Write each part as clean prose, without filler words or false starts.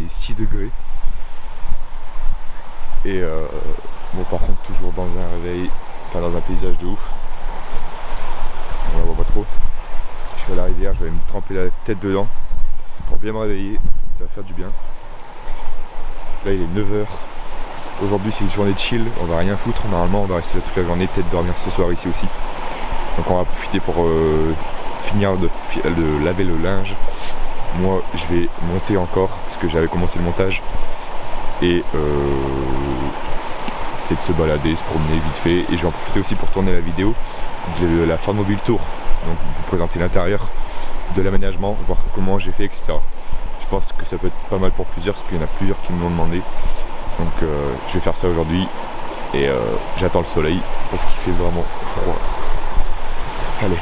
fait 6 degrés. Et bon, par contre, toujours dans un réveil, enfin dans un paysage de ouf. On la voit pas trop. Je suis à la rivière, je vais me tremper la tête dedans pour bien me réveiller, ça va faire du bien. Là il est 9h. Aujourd'hui c'est une journée de chill, on va rien foutre. Normalement on va rester là toute la journée, peut-être dormir ce soir ici aussi. Donc on va profiter pour finir de laver le linge. Moi je vais monter encore parce que j'avais commencé le montage. Et peut-être se balader, se promener vite fait. Et je vais en profiter aussi pour tourner la vidéo de la Ford Mobile Tour. Donc vous présenter l'intérieur de l'aménagement, voir comment j'ai fait, etc. Je pense que ça peut être pas mal pour plusieurs, parce qu'il y en a plusieurs qui me l'ont demandé. Donc je vais faire ça aujourd'hui. Et j'attends le soleil, parce qu'il fait vraiment froid. Allez.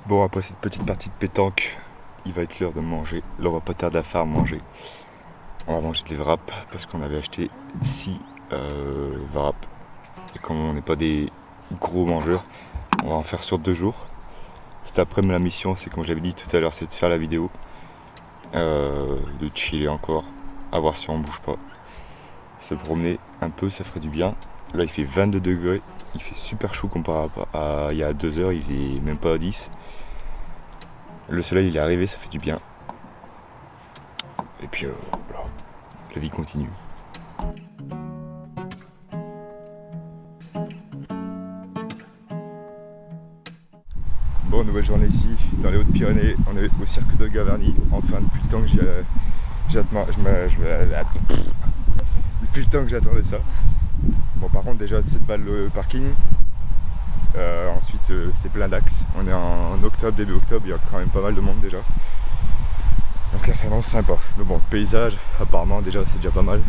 Bon, après cette petite partie de pétanque, il va être l'heure de manger. Là on va pas tarder à faire manger. On va manger des wraps parce qu'on avait acheté 6 wraps. Et comme on n'est pas des gros mangeurs, on va en faire sur 2 jours. Cet après-midi la mission, c'est comme j'avais dit tout à l'heure, c'est de faire la vidéo. De chiller encore, à voir si on bouge pas. Se promener un peu, ça ferait du bien. Là il fait 22 degrés, il fait super chaud comparé à il y a 2 heures, il faisait même pas 10. Le soleil il est arrivé, ça fait du bien. Et puis voilà, la vie continue. Bon, nouvelle journée ici, dans les Hautes-Pyrénées, on est au cirque de Gavarnie. Enfin, depuis le temps que j'attendais ça. Bon, par contre, déjà 7 balles le parking. Ensuite, c'est plein d'axes. On est en octobre, début octobre, il y a quand même pas mal de monde déjà. Donc là, ça annonce sympa. Mais bon, le paysage, apparemment, déjà, c'est déjà pas mal.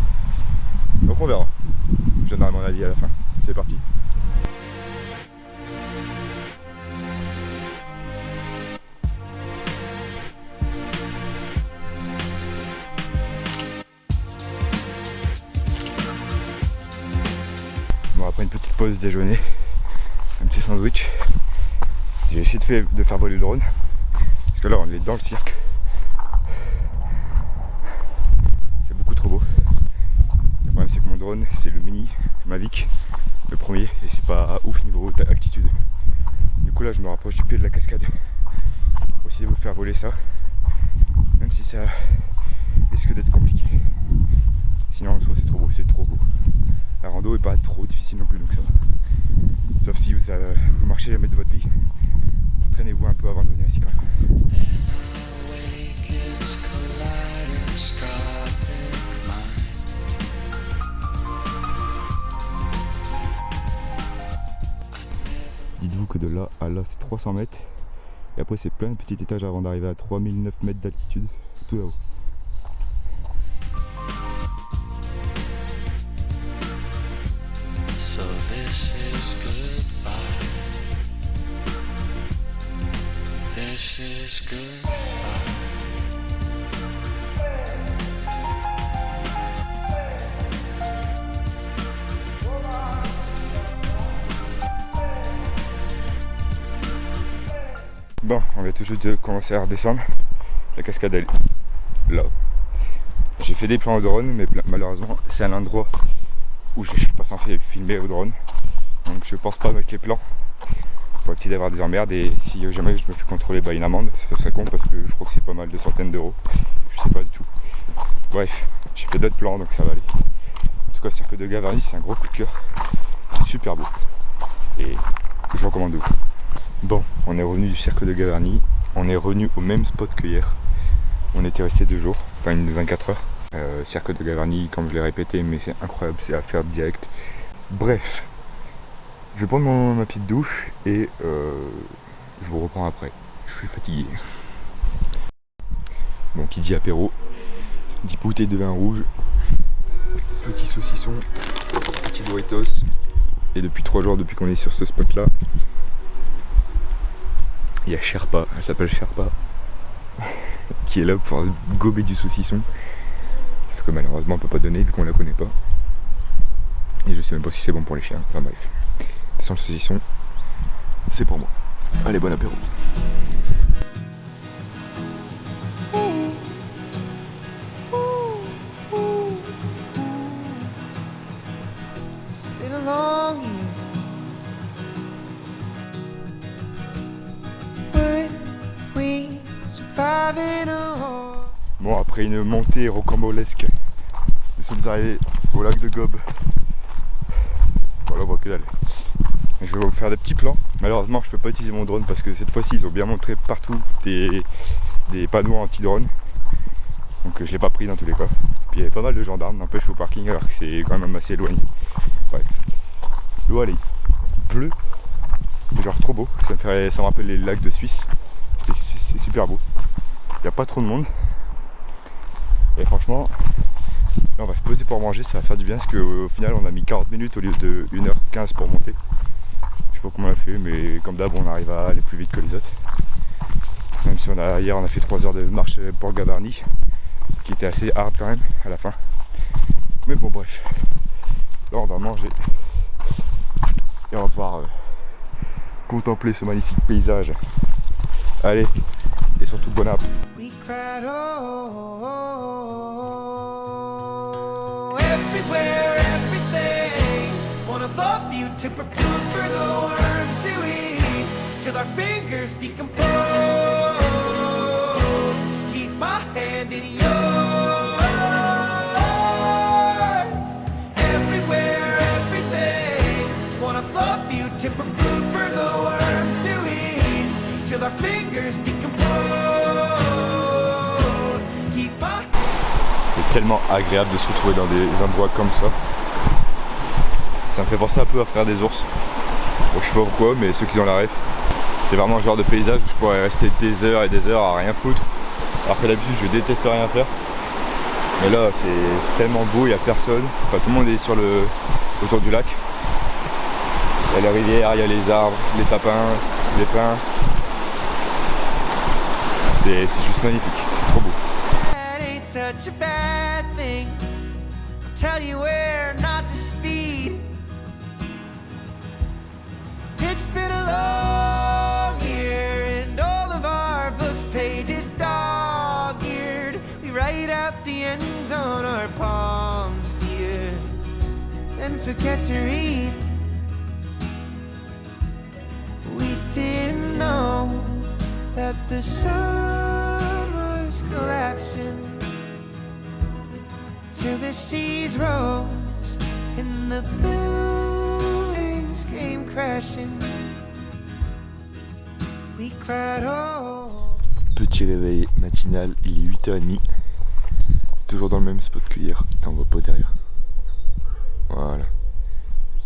Donc on verra. Je donnerai mon avis à la fin. C'est parti. Bon, après une petite pause déjeuner, un petit sandwich, j'ai essayé de faire voler le drone, parce que là on est dans le cirque. C'est beaucoup trop beau. Le problème c'est que mon drone c'est le mini Mavic, le premier, et c'est pas ouf niveau altitude. Du coup là je me rapproche du pied de la cascade pour essayer de vous faire voler ça, même si ça risque d'être compliqué. Sinon en soi c'est trop beau, c'est trop beau. La rando est pas trop difficile non plus, donc ça va. Sauf si vous marchez jamais de votre vie, entraînez-vous un peu avant de venir ici quand même. Dites-vous que de là à là c'est 300 mètres, et après c'est plein de petits étages avant d'arriver à 3009 mètres d'altitude, tout là-haut. Bon, on vient tout juste de commencer à redescendre. La cascade elle est là. J'ai fait des plans au drone, mais malheureusement c'est un endroit où je suis pas censé filmer au drone. Donc je pense pas mettre les plans pour éviter d'avoir des emmerdes, et si jamais je me fais contrôler une amende, ce serait con parce que je crois que c'est pas mal de centaines d'euros. Je sais pas du tout. Bref, j'ai fait d'autres plans donc ça va aller. En tout cas, le cirque de Gavarnie c'est un gros coup de cœur. C'est super beau. Et je recommande de ouf. Bon, on est revenu du cirque de Gavarnie. On est revenu au même spot que hier. On était resté 2 jours, enfin une 24 heures. Cirque de Gavarnie, comme je l'ai répété, mais c'est incroyable, c'est à faire direct. Bref, je vais prendre ma petite douche et je vous reprends après. Je suis fatigué. Donc qui dit apéro, dit bouteille de vin rouge, petit saucisson, petit Doritos. Et depuis 3 jours, depuis qu'on est sur ce spot là, il y a Sherpa, elle s'appelle Sherpa, qui est là pour gober du saucisson. Sauf que malheureusement on peut pas donner vu qu'on la connaît pas. Et je sais même pas si c'est bon pour les chiens, enfin bref. De toute façon le saucisson, c'est pour moi. Allez, bon apéro. Bon, après une montée rocambolesque, nous sommes arrivés au lac de Gob. Voilà, on voit que dalle. Je vais vous faire des petits plans. Malheureusement, je peux pas utiliser mon drone parce que cette fois-ci, ils ont bien montré partout des panneaux anti-drone. Donc je l'ai pas pris dans tous les cas. Puis il y avait pas mal de gendarmes, n'empêche au parking alors que c'est quand même assez éloigné. Bref. L'eau elle est bleue. C'est genre trop beau. Ça me rappelle les lacs de Suisse. C'est super beau. Il n'y a pas trop de monde. Et franchement, là, on va se poser pour manger, ça va faire du bien parce qu'au final on a mis 40 minutes au lieu de 1h15 pour monter. Je sais pas comment on a fait, mais comme d'hab on arrive à aller plus vite que les autres. Même si hier on a fait 3 heures de marche pour Gavarnie, qui était assez hard quand même à la fin. Mais bon bref, là on va manger et on va pouvoir contempler ce magnifique paysage. Allez, et surtout bon app. Everywhere, everything. One of the few to food for the worms to eat till our fingers decompose. Keep my hand in yours. Everywhere, everything. One of the few to food for the worms to eat till our fingers decompose. Keep my C'est tellement agréable de se retrouver dans des endroits comme ça. Ça me fait penser un peu à Frères des ours. Bon, je sais pas pourquoi, mais ceux qui ont la ref, c'est vraiment le genre de paysage où je pourrais rester des heures et des heures à rien foutre. Alors que d'habitude je déteste rien faire. Mais là c'est tellement beau, il n'y a personne. Enfin tout le monde est autour du lac. Il y a la rivière, il y a les arbres, les sapins, les pins. C'est juste magnifique, c'est trop beau. Such a bad thing. I'll tell you where not to speed. It's been a long year and all of our books pages dog-eared. We write out the ends on our palms, dear, then forget to read. We didn't know that the sun was collapsing till the seas rose and the buildings came crashing. We cried oh. Petit réveil matinal, il est 8h30. Toujours dans le même spot que hier. T'en vois pas derrière. Voilà.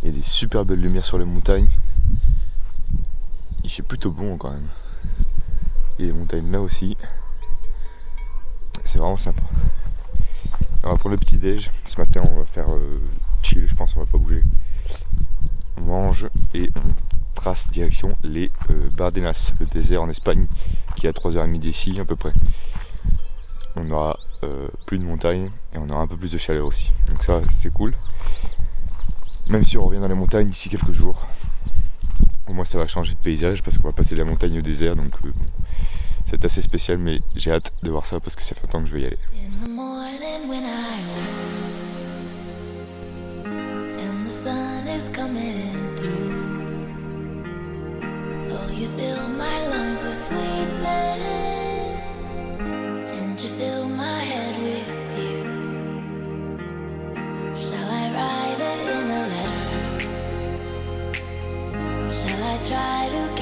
Il y a des super belles lumières sur les montagnes. Il fait plutôt bon quand même. Il y a des montagnes là aussi. C'est vraiment sympa. On va prendre le petit déj. Ce matin on va faire chill, je pense, on va pas bouger. On mange et on trace direction les Bardenas, le désert en Espagne qui est à 3h30 d'ici à peu près. On aura plus de montagnes et on aura un peu plus de chaleur aussi. Donc ça c'est cool. Même si on revient dans les montagnes d'ici quelques jours. Au moins ça va changer de paysage parce qu'on va passer de la montagne au désert, donc bon, c'est assez spécial, mais j'ai hâte de voir ça parce que ça fait longtemps que je vais y aller. Try to